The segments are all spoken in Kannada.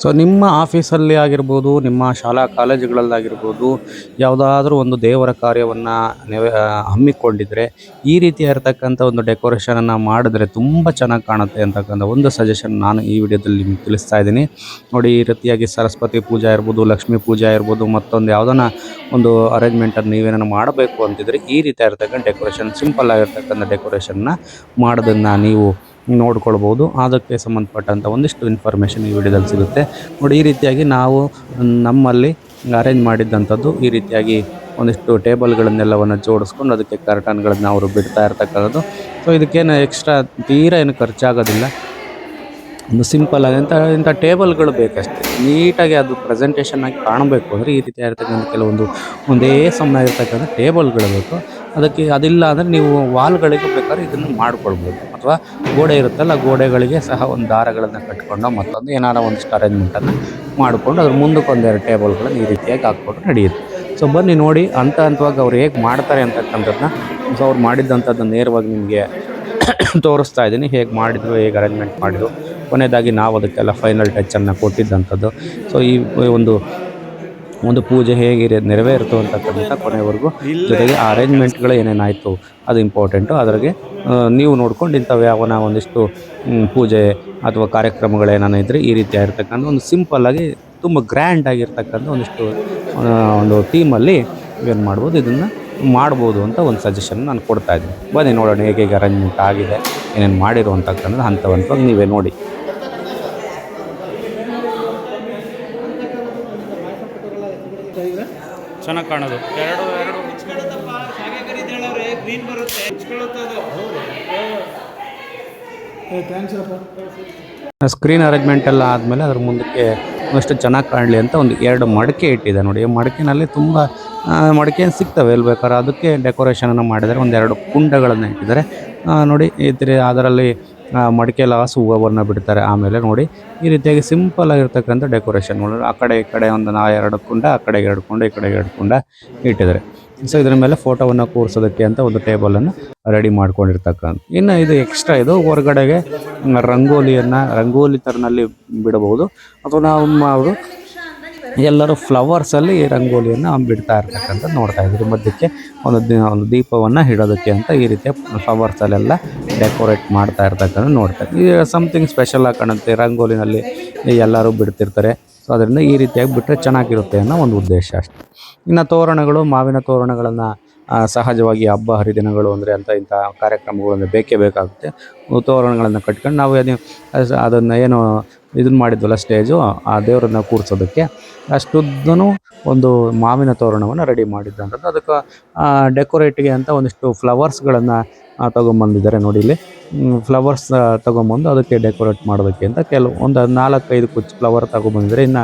ಸೊ ನಿಮ್ಮ ಆಫೀಸಲ್ಲಿ ಆಗಿರ್ಬೋದು, ನಿಮ್ಮ ಶಾಲಾ ಕಾಲೇಜುಗಳಲ್ಲಾಗಿರ್ಬೋದು, ಯಾವುದಾದ್ರೂ ಒಂದು ದೇವರ ಕಾರ್ಯವನ್ನು ಹಮ್ಮಿಕೊಂಡಿದ್ರೆ ಈ ರೀತಿಯಾಗಿರ್ತಕ್ಕಂಥ ಒಂದು ಡೆಕೋರೇಷನನ್ನು ಮಾಡಿದ್ರೆ ತುಂಬ ಚೆನ್ನಾಗಿ ಕಾಣುತ್ತೆ ಅಂತಕ್ಕಂಥ ಒಂದು ಸಜೆಷನ್ ನಾನು ಈ ವಿಡಿಯೋದಲ್ಲಿ ನಿಮಗೆ ತಿಳಿಸ್ತಾ ಇದ್ದೀನಿ. ನೋಡಿ, ಈ ರೀತಿಯಾಗಿ ಸರಸ್ವತಿ ಪೂಜೆ ಇರ್ಬೋದು, ಲಕ್ಷ್ಮೀ ಪೂಜೆ ಇರ್ಬೋದು, ಮತ್ತೊಂದು ಯಾವುದನ್ನ ಒಂದು ಅರೇಂಜ್ಮೆಂಟನ್ನು ನೀವೇನಾರು ಮಾಡಬೇಕು ಅಂತಿದ್ರೆ ಈ ರೀತಿಯಾಗಿರ್ತಕ್ಕಂಥ ಡೆಕೋರೇಷನ್, ಸಿಂಪಲ್ ಆಗಿರ್ತಕ್ಕಂಥ ಡೆಕೋರೇಷನ್ನ ಮಾಡೋದನ್ನು ನೀವು ನೋಡ್ಕೊಳ್ಬೋದು. ಅದಕ್ಕೆ ಸಂಬಂಧಪಟ್ಟಂಥ ಒಂದಿಷ್ಟು ಇನ್ಫಾರ್ಮೇಷನ್ ಈ ವಿಡಿಯೋದಲ್ಲಿ ಸಿಗುತ್ತೆ. ನೋಡಿ, ಈ ರೀತಿಯಾಗಿ ನಾವು ನಮ್ಮಲ್ಲಿ ಅರೇಂಜ್ ಮಾಡಿದ್ದಂಥದ್ದು ಈ ರೀತಿಯಾಗಿ ಒಂದಿಷ್ಟು ಟೇಬಲ್ಗಳನ್ನೆಲ್ಲವನ್ನು ಜೋಡಿಸ್ಕೊಂಡು ಅದಕ್ಕೆ ಕರ್ಟನ್ಗಳನ್ನು ಅವರು ಬಿಡ್ತಾ ಇರ್ತಕ್ಕಂಥದ್ದು. ಸೊ ಇದಕ್ಕೇನು ಎಕ್ಸ್ಟ್ರಾ ತೀರಾ ಏನು ಖರ್ಚಾಗೋದಿಲ್ಲ. ಒಂದು ಸಿಂಪಲ್ ಆಗಿ ಇಂಥ ಟೇಬಲ್ಗಳು ಬೇಕಷ್ಟೇ. ನೀಟಾಗಿ ಅದು ಪ್ರೆಸೆಂಟೇಷನ್ ಆಗಿ ಕಾಣಬೇಕು ಅಂದರೆ ಈ ರೀತಿ ಆಗಿರ್ತಕ್ಕಂಥ ಕೆಲವೊಂದು ಒಂದೇ ಸಮನಾಗಿರ್ತಕ್ಕಂಥ ಟೇಬಲ್ಗಳು ಬೇಕು. ಅದಕ್ಕೆ ಅದಿಲ್ಲ ಅಂದರೆ ನೀವು ವಾಲ್ಗಳಿಗೆ ಬೇಕಾದ್ರೆ ಇದನ್ನು ಮಾಡ್ಕೊಳ್ಬೋದು, ಅಥವಾ ಗೋಡೆ ಇರುತ್ತಲ್ಲ, ಗೋಡೆಗಳಿಗೆ ಸಹ ಒಂದು ದಾರಗಳನ್ನು ಕಟ್ಕೊಂಡು ಮತ್ತೊಂದು ಏನಾರ ಒಂದಿಷ್ಟು ಅರೇಂಜ್ಮೆಂಟನ್ನು ಮಾಡಿಕೊಂಡು ಅದ್ರ ಮುಂದಕ್ಕೆ ಒಂದೆರಡು ಟೇಬಲ್ಗಳನ್ನು ಈ ರೀತಿಯಾಗಿ ಹಾಕ್ಕೊಂಡು ನಡೆಯುತ್ತೆ. ಸೊ ಬನ್ನಿ ನೋಡಿ ಹಂತವಾಗಿ ಅವ್ರು ಹೇಗೆ ಮಾಡ್ತಾರೆ ಅಂತಕ್ಕಂಥದ್ದನ್ನ. ಸೊ ಅವ್ರು ಮಾಡಿದ್ದಂಥದ್ದನ್ನು ನೇರವಾಗಿ ನಿಮಗೆ ತೋರಿಸ್ತಾ ಇದ್ದೀನಿ, ಹೇಗೆ ಮಾಡಿದ್ರು, ಹೇಗೆ ಅರೇಂಜ್ಮೆಂಟ್ ಮಾಡಿದ್ರು. ಕೊನೆಯದಾಗಿ ನಾವು ಅದಕ್ಕೆಲ್ಲ ಫೈನಲ್ ಟಚ್ಚನ್ನು ಕೊಟ್ಟಿದ್ದಂಥದ್ದು. ಸೊ ಈ ಒಂದು ಪೂಜೆ ಹೇಗೆ ನೆರವೇರಿತು ಅಂತಕ್ಕಂಥ ಕೊನೆವರೆಗೂ, ಜೊತೆಗೆ ಆ ಅರೇಂಜ್ಮೆಂಟ್ಗಳು ಏನೇನಾಯಿತು ಅದು ಇಂಪಾರ್ಟೆಂಟು. ಅದ್ರಾಗೆ ನೀವು ನೋಡ್ಕೊಂಡು ಇಂಥವು ಯಾವನ ಒಂದಿಷ್ಟು ಪೂಜೆ ಅಥವಾ ಕಾರ್ಯಕ್ರಮಗಳೇನಾನ ಇದ್ದರೆ ಈ ರೀತಿ ಆಗಿರ್ತಕ್ಕಂಥ ಒಂದು ಸಿಂಪಲ್ಲಾಗಿ ತುಂಬ ಗ್ರ್ಯಾಂಡ್ ಆಗಿರ್ತಕ್ಕಂಥ ಒಂದಿಷ್ಟು ಒಂದು ಥೀಮಲ್ಲಿ ಏನು ಮಾಡ್ಬೋದು, ಇದನ್ನು ಮಾಡ್ಬೋದು ಅಂತ ಒಂದು ಸಜೆಷನ್ ನಾನು ಕೊಡ್ತಾಯಿದ್ದೀನಿ. ಬನ್ನಿ ನೋಡೋಣ ಹೇಗೆ ಅರೇಂಜ್ಮೆಂಟ್ ಆಗಿದೆ, ಏನೇನು ಮಾಡಿರು ಅಂತಕ್ಕಂಥದ್ದು ಹಂತವಾಗಿ ನೀವೇ ನೋಡಿ. ಚೆನ್ನಾಗಿ ಕಾಣೋದು ಎರಡು ಸ್ಕ್ರೀನ್ ಅರೇಂಜ್ಮೆಂಟ್ ಎಲ್ಲ ಆದಮೇಲೆ ಅದ್ರ ಮುಂದಕ್ಕೆ ಅಷ್ಟು ಚೆನ್ನಾಗಿ ಕಾಣಲಿ ಅಂತ ಒಂದು 2 ಮಡಕೆ ಇಟ್ಟಿದೆ. ನೋಡಿ, ಮಡಕೆನಲ್ಲಿ ತುಂಬ ಮಡಕೆ ಸಿಗ್ತವೆ ಎಲ್ಲಿ ಬೇಕಾದ್ರೆ. ಅದಕ್ಕೆ ಡೆಕೋರೇಷನನ್ನು ಮಾಡಿದ್ದಾರೆ. 2 ಕುಂಡಗಳನ್ನು ಇಟ್ಟಿದ್ದಾರೆ. ನೋಡಿ, ಅದರಲ್ಲಿ ಮಡಿಕೆ ಲಾಸ್ ಹೂವನ್ನು ಬಿಡ್ತಾರೆ. ಆಮೇಲೆ ನೋಡಿ, ಈ ರೀತಿಯಾಗಿ ಸಿಂಪಲ್ ಆಗಿರ್ತಕ್ಕಂಥ ಡೆಕೋರೇಷನ್. ಆ ಕಡೆ ಈ ಕಡೆ ಒಂದು 2 ಕುಂಡ, ಆ ಕಡೆಗೆ 2 ಕುಂಡ, ಈ ಕಡೆಗೆ 2 ಕುಂಡ ಇಟ್ಟಿದ್ದಾರೆ. ಸೊ ಇದರ ಮೇಲೆ ಫೋಟೋವನ್ನು ಕೂರಿಸೋದಕ್ಕೆ ಅಂತ ಒಂದು ಟೇಬಲನ್ನು ರೆಡಿ ಮಾಡ್ಕೊಂಡಿರ್ತಕ್ಕಂಥ. ಇನ್ನು ಇದು ಎಕ್ಸ್ಟ್ರಾ, ಇದು ಹೊರಗಡೆಗೆ ರಂಗೋಲಿ ಥರನಲ್ಲಿ ಬಿಡಬಹುದು, ಅಥವಾ ನಾವು ಎಲ್ಲರೂ ಫ್ಲವರ್ಸಲ್ಲಿ ರಂಗೋಲಿಯನ್ನು ಬಿಡ್ತಾ ಇರ್ತಕ್ಕಂಥದ್ದು ನೋಡ್ತಾ ಇದ್ದೀರಿ. ಮಧ್ಯಕ್ಕೆ ಒಂದು ದೀಪವನ್ನು ಇಡೋದಕ್ಕೆ ಅಂತ ಈ ರೀತಿಯ ಫ್ಲವರ್ಸಲ್ಲೆಲ್ಲ ಡೆಕೋರೇಟ್ ಮಾಡ್ತಾ ಇರ್ತಕ್ಕಂಥ ನೋಡ್ತಾ ಇದ್ದೀವಿ. ಸಮಥಿಂಗ್ ಸ್ಪೆಷಲ್ ಆಗಿ ಕಾಣುತ್ತೆ, ರಂಗೋಲಿನಲ್ಲಿ ಎಲ್ಲರೂ ಬಿಡ್ತಿರ್ತಾರೆ. ಸೊ ಅದರಿಂದ ಈ ರೀತಿಯಾಗಿ ಬಿಟ್ಟರೆ ಚೆನ್ನಾಗಿರುತ್ತೆ ಅನ್ನೋ ಒಂದು ಉದ್ದೇಶ ಅಷ್ಟೆ. ಇನ್ನು ತೋರಣಗಳು, ಮಾವಿನ ತೋರಣಗಳನ್ನು ಸಹಜವಾಗಿ ಹಬ್ಬ ಹರಿದಿನಗಳು ಅಂದರೆ ಇಂಥ ಕಾರ್ಯಕ್ರಮಗಳು ಅಂದರೆ ಬೇಕೇ ಬೇಕಾಗುತ್ತೆ. ತೋರಣಗಳನ್ನು ಕಟ್ಕೊಂಡು ನಾವು ಅದನ್ನು ಏನು ಇದನ್ನು ಮಾಡಿದ್ವಲ್ಲ ಸ್ಟೇಜು, ಆ ದೇವರನ್ನು ಕೂರಿಸೋದಕ್ಕೆ ಅಷ್ಟುದ್ದೂ ಒಂದು ಮಾವಿನ ತೋರಣವನ್ನು ರೆಡಿ ಮಾಡಿದ್ದಂಥದ್ದು. ಅದಕ್ಕೆ ಡೆಕೋರೇಟ್ಗೆ ಅಂತ ಒಂದಿಷ್ಟು ಫ್ಲವರ್ಸ್ಗಳನ್ನು ತೊಗೊಂಬಂದಿದ್ದಾರೆ. ನೋಡಿ, ಇಲ್ಲಿ ಫ್ಲವರ್ಸ್ ತೊಗೊಂಬಂದು ಅದಕ್ಕೆ ಡೆಕೋರೇಟ್ ಮಾಡೋದಕ್ಕೆ ಅಂತ ಒಂದು 4-5 ಕುಚ್ಚು ಫ್ಲವರ್ ತೊಗೊಂಬಂದಿದ್ದಾರೆ. ಇನ್ನು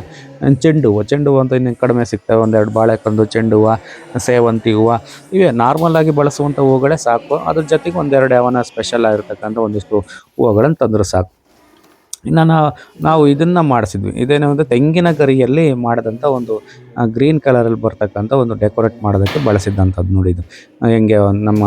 ಚೆಂಡು ಹೂವು ಅಂತ ಇನ್ನು ಕಡಿಮೆ ಸಿಗ್ತವೆ. 1-2 ಬಾಳೆಕಂದು, ಚೆಂಡು ಹೂವು, ಸೇವಂತಿ ಹೂವು, ಇವೇ ನಾರ್ಮಲಾಗಿ ಬಳಸುವಂಥ ಹೂವುಗಳೇ ಸಾಕು. ಅದ್ರ ಜೊತೆಗೆ 1-2 ಯಾವನ ಸ್ಪೆಷಲ್ ಆಗಿರ್ತಕ್ಕಂಥ ಒಂದಿಷ್ಟು ಹೂವುಗಳನ್ನು ತಂದರೂ ಸಾಕು. ಇನ್ನು ನಾವು ಇದನ್ನು ಮಾಡಿಸಿದ್ವಿ. ಇದೇನು ಅಂದರೆ ತೆಂಗಿನ ಗರಿಯಲ್ಲಿ ಮಾಡಿದಂಥ ಒಂದು ಗ್ರೀನ್ ಕಲರಲ್ಲಿ ಬರ್ತಕ್ಕಂಥ ಒಂದು ಡೆಕೋರೇಟ್ ಮಾಡೋದಕ್ಕೆ ಬಳಸಿದ್ದಂಥದ್ದು. ನೋಡಿ, ಇದು ಹೆಂಗೆ ನಮ್ಮ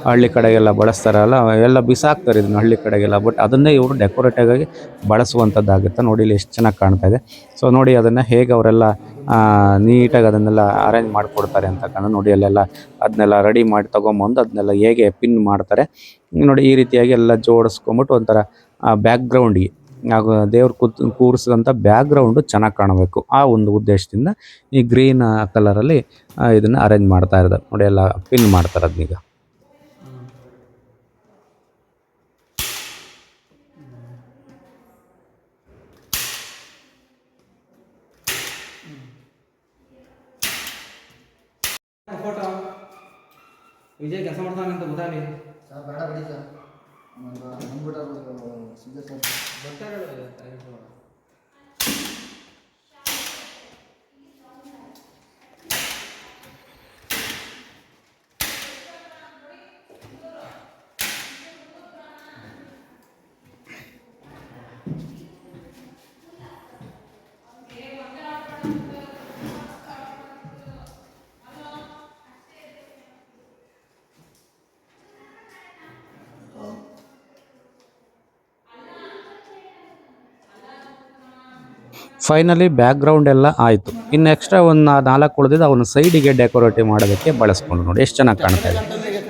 ಹಳ್ಳಿ ಕಡೆಗೆಲ್ಲ ಬಳಸ್ತಾರಲ್ಲ, ಎಲ್ಲ ಬಿಸಾಕ್ತಾರೆ ಇದನ್ನು ಹಳ್ಳಿ ಕಡೆಗೆಲ್ಲ. ಬಟ್ ಅದನ್ನೇ ಇವರು ಡೆಕೋರೇಟಿವಾಗಿ ಬಳಸುವಂಥದ್ದಾಗುತ್ತೆ. ನೋಡಿ, ಇಲ್ಲಿ ಎಷ್ಟು ಚೆನ್ನಾಗಿ ಕಾಣ್ತಾ ಇದೆ. ಸೊ ನೋಡಿ, ಅದನ್ನು ಹೇಗೆ ಅವರೆಲ್ಲ ನೀಟಾಗಿ ಅದನ್ನೆಲ್ಲ ಅರೇಂಜ್ ಮಾಡಿಕೊಡ್ತಾರೆ ಅಂತಕ್ಕಂಥ. ನೋಡಿ, ಅದನ್ನೆಲ್ಲ ರೆಡಿ ಮಾಡಿ ತೊಗೊಂಬಂದು ಅದನ್ನೆಲ್ಲ ಹೇಗೆ ಪಿನ್ ಮಾಡ್ತಾರೆ ನೋಡಿ. ಈ ರೀತಿಯಾಗಿ ಎಲ್ಲ ಜೋಡಿಸ್ಕೊಂಬಿಟ್ಟು ಒಂಥರ ಬ್ಯಾಕ್ಗ್ರೌಂಡಿಗೆ ಹಾಗೂ ದೇವ್ರು ಕೂರಿಸಿದಂಥ ಬ್ಯಾಕ್ಗ್ರೌಂಡು ಚೆನ್ನಾಗಿ ಕಾಣಬೇಕು, ಆ ಒಂದು ಉದ್ದೇಶದಿಂದ ಈ ಗ್ರೀನ್ ಕಲರಲ್ಲಿ ಇದನ್ನು ಅರೇಂಜ್ ಮಾಡ್ತಾ ಇರೋದು. ನೋಡಿ, ಎಲ್ಲ ಪಿನ್ ಮಾಡ್ತಾರೆ ಅದನ್ನೀಗ. ವಿಜಯ್ ಕೆಲಸ ಮಾಡ್ತಾನಂತ ಗೊತ್ತಾಗಲಿ ಸರ್, ಬೇಡ ಬಿಡಿ ಸರ್, ಬಂದ್ಬಿಟ್ಟು ಸಿದ್ಧ ಸರ್ ಗೊತ್ತಾಗಲ್ಲ. ಫೈನಲಿ ಬ್ಯಾಕ್ಗ್ರೌಂಡ್ ಎಲ್ಲ ಆಯಿತು. ಇನ್ನು ಎಕ್ಸ್ಟ್ರಾ ಒಂದು 4 ಉಳಿದಿದ್ದು ಅವನ್ನ ಸೈಡಿಗೆ ಡೆಕೋರೇಟಿವ್ ಮಾಡೋದಕ್ಕೆ ಬಳಸ್ಕೊಂಡು ನೋಡಿ ಎಷ್ಟು ಚೆನ್ನಾಗಿ ಕಾಣ್ತಾ ಇದೆ.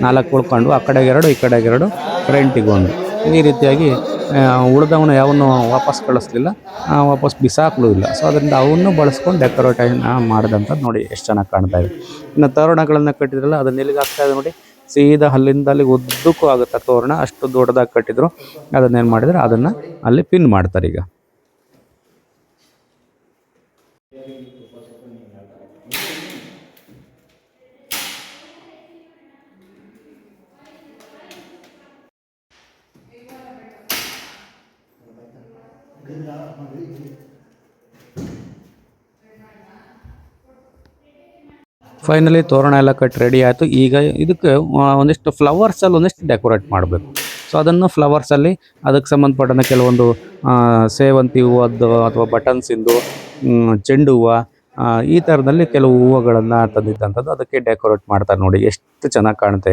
4 ಉಳ್ಕೊಂಡು ಆ ಕಡೆಗೆ 2 ಈ ಕಡೆಗೆ 2 ಫ್ರಂಟಿಗೆ 1 ಈ ರೀತಿಯಾಗಿ ಉಳಿದವನ್ನ ಯಾವನ್ನೂ ವಾಪಸ್ ಕಳಿಸ್ಲಿಲ್ಲ, ವಾಪಸ್ ಬಿಸಾಕಲೂ ಇಲ್ಲ. ಸೊ ಅದರಿಂದ ಅವನ್ನು ಬಳಸ್ಕೊಂಡು ಡೆಕೋರೇಟೇಷನ್ ಮಾಡಿದಂಥದ್ದು ನೋಡಿ ಎಷ್ಟು ಚೆನ್ನಾಗಿ ಕಾಣ್ತಾ ಇದೆ. ಇನ್ನು ತೋರಣಗಳನ್ನು ಕಟ್ಟಿದ್ರಲ್ಲ ಅದನ್ನ ಎಲ್ಲಿಗೆ ಆಗ್ತಾ ಇದೆ ನೋಡಿ, ಸೀದಾ ಅಲ್ಲಿಂದ ಅಲ್ಲಿಗೆ ಉದ್ದಕ್ಕೂ ಆಗುತ್ತೆ ತೋರಣ, ಅಷ್ಟು ದೊಡ್ಡದಾಗಿ ಕಟ್ಟಿದ್ರು. ಅದನ್ನೇನು ಮಾಡಿದ್ರೆ ಅದನ್ನು ಅಲ್ಲಿ ಪಿನ್ ಮಾಡ್ತಾರೆ ಈಗ. ಫೈನಲಿ ತೋರಣ ಎಲ್ಲ ಕಟ್ಟಿ ರೆಡಿ ಆಯಿತು. ಈಗ ಇದಕ್ಕೆ ಒಂದಿಷ್ಟು ಫ್ಲವರ್ಸಲ್ಲಿ ಒಂದಿಷ್ಟು ಡೆಕೋರೇಟ್ ಮಾಡಬೇಕು. ಸೊ ಅದನ್ನು ಫ್ಲವರ್ಸಲ್ಲಿ ಅದಕ್ಕೆ ಸಂಬಂಧಪಟ್ಟಂಥ ಕೆಲವೊಂದು ಸೇವಂತಿ ಹೂವದ್ದು ಅಥವಾ ಬಟನ್ಸಿಂದು, ಚೆಂಡು ಹೂವು, ಈ ಥರದಲ್ಲಿ ಕೆಲವು ಹೂವುಗಳನ್ನು ತಂದಿದ್ದಂಥದ್ದು ಅದಕ್ಕೆ ಡೆಕೋರೇಟ್ ಮಾಡ್ತಾರೆ ನೋಡಿ ಎಷ್ಟು ಚೆನ್ನಾಗಿ ಕಾಣುತ್ತೆ.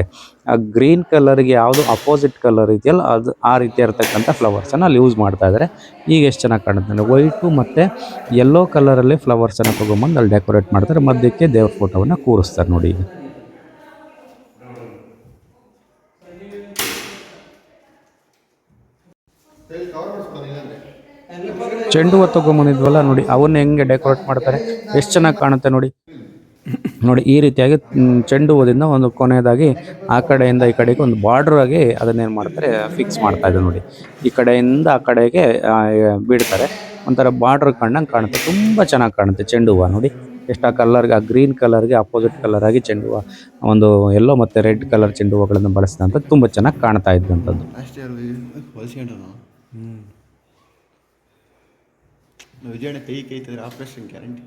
ಆ ಗ್ರೀನ್ ಕಲರ್ಗೆ ಯಾವುದು ಅಪೋಸಿಟ್ ಕಲರ್ ಇದೆಯಲ್ಲ ಅದು ಆ ರೀತಿ ಇರತಕ್ಕಂಥ ಫ್ಲವರ್ಸನ್ನು ಅಲ್ಲಿ ಯೂಸ್ ಮಾಡ್ತಾ ಇದ್ದಾರೆ. ಈಗ ಎಷ್ಟು ಚೆನ್ನಾಗಿ ಕಾಣುತ್ತೆ, ವೈಟು ಮತ್ತು ಯೆಲ್ಲೋ ಕಲರಲ್ಲಿ ಫ್ಲವರ್ಸನ್ನು ತೊಗೊಂಬಂದು ಅಲ್ಲಿ ಡೆಕೋರೇಟ್ ಮಾಡ್ತಾರೆ. ಮಧ್ಯಕ್ಕೆ ದೇವ್ರ ಫೋಟೋವನ್ನು ಕೂರಿಸ್ತಾರೆ ನೋಡಿ ಈಗ. ಚೆಂಡು ಹೂವು ತೊಗೊಂಬಂದಿದ್ವಲ್ಲ ನೋಡಿ, ಅವನ್ನ ಹೆಂಗೆ ಡೆಕೋರೇಟ್ ಮಾಡ್ತಾರೆ ಎಷ್ಟು ಚೆನ್ನಾಗಿ ಕಾಣುತ್ತೆ ನೋಡಿ. ನೋಡಿ ಈ ರೀತಿಯಾಗಿ ಚೆಂಡು ಹೂವದಿಂದ ಒಂದು ಕೊನೆಯದಾಗಿ ಆ ಕಡೆಯಿಂದ ಈ ಕಡೆಗೆ ಒಂದು ಬಾರ್ಡರ್ ಆಗಿ ಅದನ್ನೇನು ಮಾಡ್ತಾರೆ ಫಿಕ್ಸ್ ಮಾಡ್ತಾ ಇದೆ ನೋಡಿ. ಈ ಕಡೆಯಿಂದ ಆ ಕಡೆಗೆ ಬಿಡ್ತಾರೆ, ಒಂಥರ ಬಾರ್ಡ್ರ್ ಕಂಡಂಗೆ ಕಾಣುತ್ತೆ. ತುಂಬ ಚೆನ್ನಾಗಿ ಕಾಣುತ್ತೆ ಚೆಂಡು ಹೂವು ನೋಡಿ. ಎಷ್ಟು ಆ ಕಲರ್ಗೆ, ಆ ಗ್ರೀನ್ ಕಲರ್ಗೆ ಅಪೋಸಿಟ್ ಕಲರ್ ಆಗಿ ಚೆಂಡು ಹೂವು, ಒಂದು ಯೆಲ್ಲೋ ಮತ್ತು ರೆಡ್ ಕಲರ್ ಚೆಂಡು ಹೂವುಗಳನ್ನು ಬಳಸಿದಂಥದ್ದು ತುಂಬ ಚೆನ್ನಾಗಿ ಕಾಣ್ತಾ ಇದ್ದಂಥದ್ದು. ವಿಜಯಣ್ಣ ಕೈ ಕೈತಿದ್ರೆ ಆಪರೇಷನ್ ಗ್ಯಾರಂಟಿ.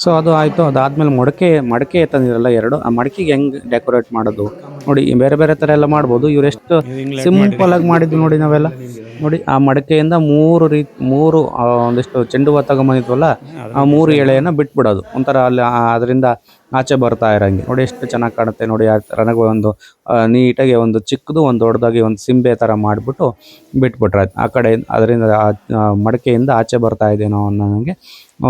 ಸೊ ಅದು ಆಯಿತು. ಅದಾದಮೇಲೆ ಮಡಕೆ ತಂದಿರಲ್ಲ 2, ಆ ಮಡಕೆಗೆ ಹೆಂಗೆ ಡೆಕೋರೇಟ್ ಮಾಡೋದು ನೋಡಿ. ಬೇರೆ ಬೇರೆ ಥರ ಎಲ್ಲ ಮಾಡ್ಬೋದು, ಇವರೆಷ್ಟು ಸಿಂಪಲಾಗಿ ಮಾಡಿದ್ದು ನೋಡಿ ನಾವೆಲ್ಲ ನೋಡಿ. ಆ ಮಡಕೆಯಿಂದ 3 ಒಂದಿಷ್ಟು ಚೆಂಡು ಹೂವು ತಗೊಂಬಂದಿದ್ವಲ್ಲ, ಆ 3 ಎಳೆಯನ್ನು ಬಿಟ್ಬಿಡೋದು, ಒಂಥರ ಅಲ್ಲಿ ಅದರಿಂದ ಆಚೆ ಬರ್ತಾ ಇರೋಂಗೆ ನೋಡಿ. ಎಷ್ಟು ಚೆನ್ನಾಗಿ ಕಾಣುತ್ತೆ ನೋಡಿ. ಆ ಥರನಾಗಿ ಒಂದು ನೀಟಾಗಿ ಒಂದು ಚಿಕ್ಕದು ಒಂದು ದೊಡ್ಡದಾಗಿ ಒಂದು ಸಿಂಬೆ ಥರ ಮಾಡಿಬಿಟ್ಟು ಬಿಟ್ಬಿಟ್ರೆ ಆ ಕಡೆ ಅದರಿಂದ ಮಡಕೆಯಿಂದ ಆಚೆ ಬರ್ತಾ ಇದೇನೋ ಅನ್ನೋಂಗೆ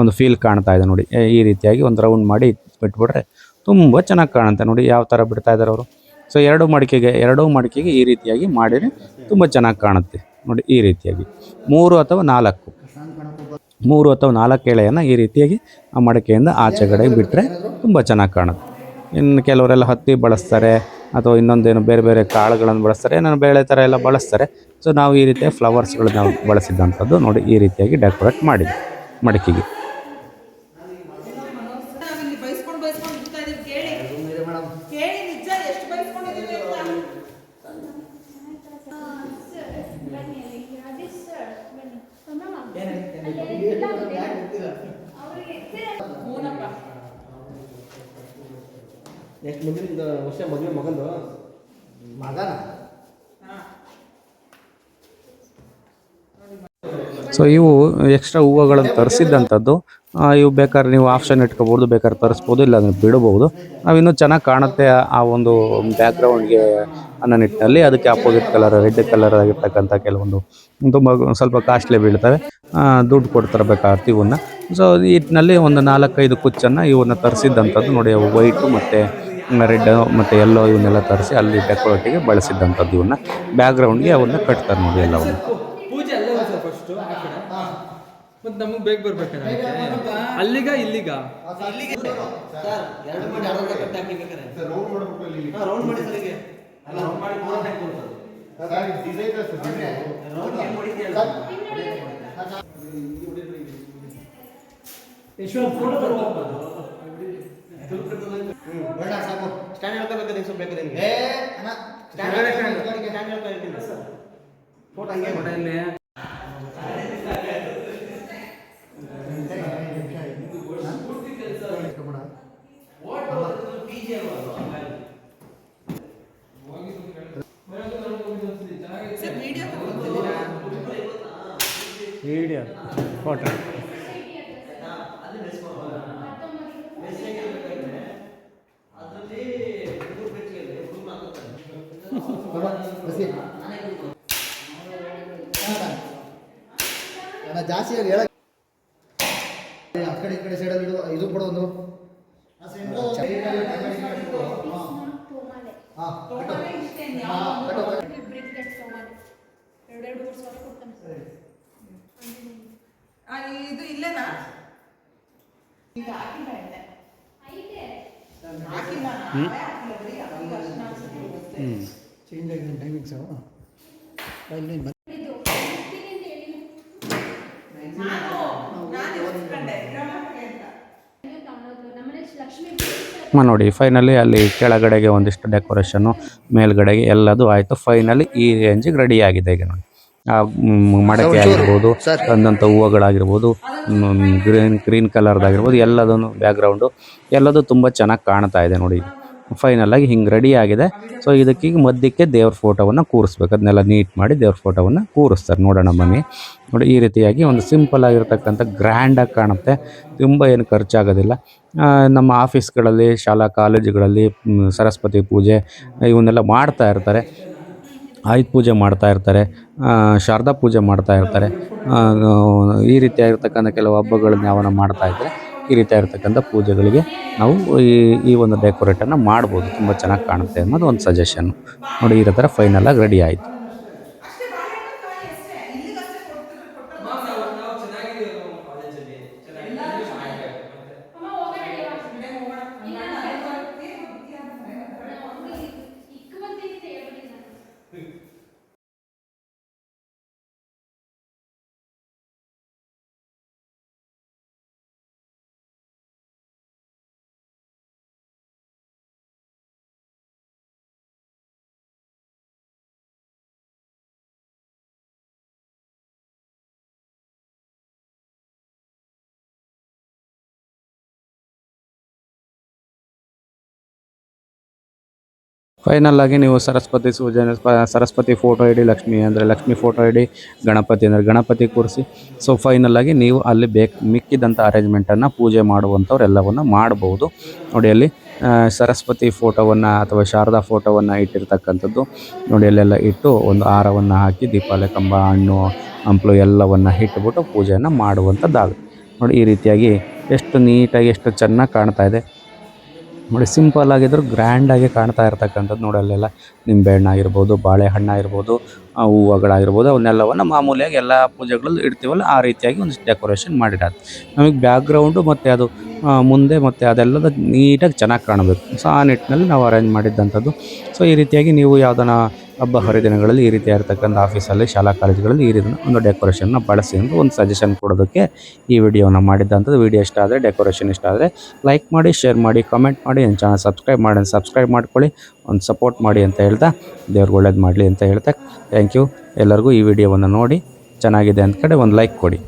ಒಂದು ಫೀಲ್ ಕಾಣ್ತಾ ಇದೆ ನೋಡಿ. ಈ ರೀತಿಯಾಗಿ ಒಂದು ರೌಂಡ್ ಮಾಡಿ ಬಿಟ್ಬಿಟ್ರೆ ತುಂಬ ಚೆನ್ನಾಗಿ ಕಾಣುತ್ತೆ ನೋಡಿ ಯಾವ ಥರ ಬಿಡ್ತಾ ಇದ್ದಾರೆ ಅವರು. ಸೊ 2 ಮಡಿಕೆಗೆ ಈ ರೀತಿಯಾಗಿ ಮಾಡಿದರೆ ತುಂಬ ಚೆನ್ನಾಗಿ ಕಾಣುತ್ತೆ ನೋಡಿ. ಈ ರೀತಿಯಾಗಿ 3 ಅಥವಾ 4 ಎಳೆಯನ್ನು ಈ ರೀತಿಯಾಗಿ ಆ ಮಡಕೆಯಿಂದ ಆಚೆಗಡೆ ಬಿಟ್ಟರೆ ತುಂಬ ಚೆನ್ನಾಗಿ ಕಾಣುತ್ತೆ. ಇನ್ನು ಕೆಲವರೆಲ್ಲ ಹತ್ತಿ ಬಳಸ್ತಾರೆ ಅಥವಾ ಇನ್ನೊಂದೇನು ಬೇರೆ ಬೇರೆ ಕಾಳುಗಳನ್ನು ಬಳಸ್ತಾರೆ, ಏನೇನು ಬೇಳೆ ಥರ ಎಲ್ಲ ಬಳಸ್ತಾರೆ. ಸೊ ನಾವು ಈ ರೀತಿಯ ಫ್ಲವರ್ಸ್ಗಳನ್ನ ಬಳಸಿದಂಥದ್ದು ನೋಡಿ. ಈ ರೀತಿಯಾಗಿ ಡೆಕೋರೇಟ್ ಮಾಡಿದ್ವಿ ಮಡಕೆಗೆ. ನೆಕ್ಸ್ಟ್ ಮುಂದಿನ ವರ್ಷ ಮದುವೆ ಮಗಂದು ಮಗನ. ಸೊ ಇವು ಎಕ್ಸ್ಟ್ರಾ ಹೂವುಗಳನ್ನು ತರಿಸಿದ್ದಂಥದ್ದು. ಇವು ಬೇಕಾದ್ರೆ ನೀವು ಆಪ್ಷನ್ ಇಟ್ಕೋಬೋದು, ಬೇಕಾದ್ರೆ ತರಿಸ್ಬೋದು, ಇಲ್ಲ ಅದನ್ನು ಬಿಡಬಹುದು. ನಾವಿನ್ನೂ ಚೆನ್ನಾಗಿ ಕಾಣುತ್ತೆ ಆ ಒಂದು ಬ್ಯಾಕ್ಗ್ರೌಂಡ್ಗೆ ಅನ್ನೋ ನಿಟ್ಟಿನಲ್ಲಿ ಅದಕ್ಕೆ ಅಪೋಸಿಟ್ ಕಲರ್, ರೆಡ್ ಕಲರ್ ಆಗಿರ್ತಕ್ಕಂಥ ಕೆಲವೊಂದು ತುಂಬ ಸ್ವಲ್ಪ ಕಾಸ್ಟ್ಲಿ ಬೀಳ್ತವೆ, ದುಡ್ಡು ಕೊಡ್ತಾರೆ ಬೇಕಾಗುತ್ತೆ ಇವನ್ನ. ಸೊ ಈ ನಿಟ್ಟಿನಲ್ಲಿ ಒಂದು 4-5 ಕುಚ್ಚನ್ನು ಇವನ್ನ ತರಿಸಿದ್ದಂಥದ್ದು ನೋಡಿ. ಅವು ವೈಟು ಮತ್ತು ರೆಡ್ ಮತ್ತು ಯೆಲ್ಲೋ ಇವನ್ನೆಲ್ಲ ತರಿಸಿ ಅಲ್ಲಿ ಡೆಕೋರೇಟಿಗೆ ಬಳಸಿದ್ದಂಥದ್ದು. ಇವನ್ನ ಬ್ಯಾಕ್ಗ್ರೌಂಡ್ಗೆ ಅವನ್ನ ಕಟ್ತಾರೆ ನೋಡಿ ಎಲ್ಲವನ್ನು. ಪೂಜೆ ಅಲ್ಲೇ ಸರ್ ಫಸ್ಟು ಆ ಕಡೆ ಮತ್ತು ನಮಗೆ ಬೇಗ ಬರ್ಬೇಕಲ್ಲ ಅಲ್ಲಿಗ ಇಲ್ಲಿಗ ಸರ್ 2 ಮಾಡಿ ಅರ್ಧ ಕಟ್ಟಿ ಹಾಕಿಬೇಕಾರೆ ರೌಂಡ್ ಮಾಡಬೇಕು ಅಲ್ಲಿ ರೌಂಡ್ ಮಾಡಿ ಸರ್ ಈಗ ರೌಂಡ್ ಮಾಡಿ ಪೂರ ಟೈಮ್ ಕೊಡ್ತಾರೆ ಸರ್ ಡಿಸೈನ್ ಸರ್ ರೌಂಡ್ ಏನು ಮಾಡಿದ್ದೀಯಲ್ಲ ಈಶ್ವರ ಫೋಟೋ ಬರ್ಬೋದು ಬಣ್ಣ ಸಾಕು ಸ್ಟ್ಯಾಂಡ್ ಹೇಳ್ಕೋಬೇಕು ನಿಮಗೆ ಸ್ವಲ್ಪ ಬೇಕು ನಿಮಗೆ ಏ ಅಣ್ಣ ಸ್ಟ್ಯಾಂಡ್ ಹೇಳ್ತೀನಿ ಸರ್ ಫೋಟೋ ಹಂಗೆ ಫೋಟೋ ಇಲ್ಲಿ ವಿಡಿಯೋ ಫೋಟೋ ಅಣ್ಣ ಜಾಸ್ತಿ ಹೇಳ ಆ ಕಡೆ ಈ ಕಡೆ ಸೈಡಲ್ಲಿ ಇದು ಕೂಡ ಒಂದು ಇದು ಇಲ್ಲೇನಾ ಚೇಂಜ್ ಆಗಿದೆ ಟೈಮಿಂಗ್ಸು ನೋಡಿ ಫೈನಲಿ ಅಲ್ಲಿ ಕೆಳಗಡೆಗೆ ಒಂದಿಷ್ಟು ಡೆಕೋರೇಷನ್ನು ಮೇಲ್ಗಡೆಗೆ ಎಲ್ಲದು ಆಯಿತು. ಫೈನಲಿ ಈ ರೇಂಜಿಗೆ ರೆಡಿ ಆಗಿದೆ ಈಗ ನೋಡಿ. ಆ ಮಡಕೆ ಆಗಿರ್ಬೋದು, ತಂದಂಥ ಹೂವುಗಳಾಗಿರ್ಬೋದು, ಗ್ರೀನ್ ಕಲರ್ದಾಗಿರ್ಬೋದು, ಎಲ್ಲದನ್ನು ಬ್ಯಾಕ್ಗ್ರೌಂಡು ಎಲ್ಲದು ತುಂಬ ಚೆನ್ನಾಗಿ ಕಾಣ್ತಾ ಇದೆ ನೋಡಿ. ಫೈನಲಾಗಿ ಹಿಂಗೆ ರೆಡಿ ಆಗಿದೆ. ಸೊ ಇದಕ್ಕೀಗ ಮಧ್ಯಕ್ಕೆ ದೇವ್ರ ಫೋಟೋವನ್ನು ಕೂರಿಸ್ಬೇಕು. ಅದನ್ನೆಲ್ಲ ನೀಟ್ ಮಾಡಿ ದೇವ್ರ ಫೋಟೋವನ್ನು ಕೂರಿಸ್ತಾರೆ. ನೋಡೋಣ ಬನ್ನಿ. ನೋಡಿ ಈ ರೀತಿಯಾಗಿ ಒಂದು ಸಿಂಪಲ್ ಆಗಿರ್ತಕ್ಕಂಥ ಗ್ರ್ಯಾಂಡಾಗಿ ಕಾಣುತ್ತೆ. ತುಂಬ ಏನು ಖರ್ಚಾಗೋದಿಲ್ಲ. ನಮ್ಮ ಆಫೀಸ್ಗಳಲ್ಲಿ, ಶಾಲಾ ಕಾಲೇಜುಗಳಲ್ಲಿ ಸರಸ್ವತಿ ಪೂಜೆ ಇವನ್ನೆಲ್ಲ ಮಾಡ್ತಾ ಇರ್ತಾರೆ. ಆಯುಧ ಪೂಜೆ ಮಾಡ್ತಾ ಇರ್ತಾರೆ, ಶಾರದಾ ಪೂಜೆ ಮಾಡ್ತಾ ಇರ್ತಾರೆ. ಈ ರೀತಿಯಾಗಿರ್ತಕ್ಕಂಥ ಕೆಲವು ಹಬ್ಬಗಳನ್ನ ಯಾವನ್ನ ಮಾಡ್ತಾ ಇದ್ದರೆ ಈ ರೀತಿಯಾಗಿರ್ತಕ್ಕಂಥ ಪೂಜೆಗಳಿಗೆ ನಾವು ಈ ಒಂದು ಡೆಕೋರೇಟನ್ನು ಮಾಡ್ಬೋದು. ತುಂಬ ಚೆನ್ನಾಗಿ ಕಾಣುತ್ತೆ ಅನ್ನೋದು ಒಂದು ಸಜೆಷನ್ನು. ನೋಡಿ ಈ ಥರ ಫೈನಲಾಗಿ ರೆಡಿ ಆಯಿತು. ಫೈನಲಾಗಿ ನೀವು ಸರಸ್ವತಿ ಫೋಟೋ ಇಡಿ, ಲಕ್ಷ್ಮಿ ಅಂದರೆ ಲಕ್ಷ್ಮಿ ಫೋಟೋ ಇಡಿ, ಗಣಪತಿ ಅಂದರೆ ಗಣಪತಿ ಕೂರಿಸಿ. ಸೊ ಫೈನಲಾಗಿ ನೀವು ಅಲ್ಲಿ ಮಿಕ್ಕಿದಂಥ ಅರೇಂಜ್ಮೆಂಟನ್ನು ಪೂಜೆ ಮಾಡುವಂಥವ್ರೆಲ್ಲವನ್ನು ಮಾಡ್ಬೋದು. ನೋಡಿ ಅಲ್ಲಿ ಸರಸ್ವತಿ ಫೋಟೋವನ್ನು ಅಥವಾ ಶಾರದಾ ಫೋಟೋವನ್ನು ಇಟ್ಟಿರ್ತಕ್ಕಂಥದ್ದು ನೋಡಿ. ಅಲ್ಲೆಲ್ಲ ಇಟ್ಟು ಒಂದು ಹಾರವನ್ನು ಹಾಕಿ ದೀಪಾವಳಿ ಕಂಬ, ಹಣ್ಣು ಹಂಪಲು ಎಲ್ಲವನ್ನು ಇಟ್ಬಿಟ್ಟು ಪೂಜೆಯನ್ನು ಮಾಡುವಂಥದ್ದಾಗುತ್ತೆ. ನೋಡಿ ಈ ರೀತಿಯಾಗಿ ಎಷ್ಟು ನೀಟಾಗಿ ಎಷ್ಟು ಚೆನ್ನಾಗಿ ಕಾಣ್ತಾ ಇದೆ ನೋಡಿ. ಸಿಂಪಲ್ ಆಗಿದ್ರು ಗ್ರ್ಯಾಂಡಾಗಿ ಕಾಣ್ತಾ ಇರ್ತಕ್ಕಂಥದ್ದು ನೋಡಿ. ಅಲ್ಲೆಲ್ಲ ನಿಂಬೆಹಣ್ಣು ಆಗಿರ್ಬೋದು, ಬಾಳೆಹಣ್ಣು ಆಗಿರ್ಬೋದು, ಹೂವುಗಳಾಗಿರ್ಬೋದು, ಅವನ್ನೆಲ್ಲವನ್ನು ಮಾಮೂಲಿಯಾಗಿ ಎಲ್ಲ ಪೂಜೆಗಳಲ್ಲಿ ಇಡ್ತೀವಲ್ಲ ಆ ರೀತಿಯಾಗಿ ಒಂದಿಷ್ಟು ಡೆಕೋರೇಷನ್ ಮಾಡಿಡೋದು. ನಮಗೆ ಬ್ಯಾಕ್ಗ್ರೌಂಡು ಮತ್ತು ಅದು ಮುಂದೆ ಮತ್ತು ಅದೆಲ್ಲದ ನೀಟಾಗಿ ಚೆನ್ನಾಗಿ ಕಾಣಬೇಕು. ಸೊ ಆ ನಿಟ್ಟಿನಲ್ಲಿ ನಾವು ಅರೇಂಜ್ ಮಾಡಿದ್ದಂಥದ್ದು. ಸೊ ಈ ರೀತಿಯಾಗಿ ನೀವು ಯಾವುದನ್ನ ಹಬ್ಬ ಹರಿದಿನಗಳಲ್ಲಿ ಈ ರೀತಿಯಾಗಿರ್ತಕ್ಕಂಥ ಆಫೀಸಲ್ಲಿ, ಶಾಲಾ ಕಾಲೇಜುಗಳಲ್ಲಿ ಈ ರೀತಿ ಒಂದು ಡೆಕೋರೇಷನ್ನ ಬಳಸಿ ಅಂತ ಒಂದು ಸಜೆಷನ್ ಕೊಡೋದಕ್ಕೆ ಈ ವಿಡಿಯೋನ ಮಾಡಿದ್ದಂಥದ್ದು. ವಿಡಿಯೋ ಇಷ್ಟ ಆದರೆ, ಡೆಕೋರೇಷನ್ ಇಷ್ಟ ಆದರೆ ಲೈಕ್ ಮಾಡಿ, ಶೇರ್ ಮಾಡಿ, ಕಮೆಂಟ್ ಮಾಡಿ, ನನ್ನ ಚಾನಲ್ ಸಬ್ಸ್ಕ್ರೈಬ್ ಮಾಡ್ಕೊಳ್ಳಿ, ಒಂದು ಸಪೋರ್ಟ್ ಮಾಡಿ ಅಂತ ಹೇಳ್ತಾ, ದೇವ್ರಿಗೆ ಒಳ್ಳೇದು ಮಾಡಲಿ ಅಂತ ಹೇಳ್ತಾ ಥ್ಯಾಂಕ್ ಯು. ಎಲ್ಲರಿಗೂ ಈ ವಿಡಿಯೋವನ್ನು ನೋಡಿ ಚೆನ್ನಾಗಿದೆ ಅಂತ ಕಡೆ ಒಂದು ಲೈಕ್ ಕೊಡಿ.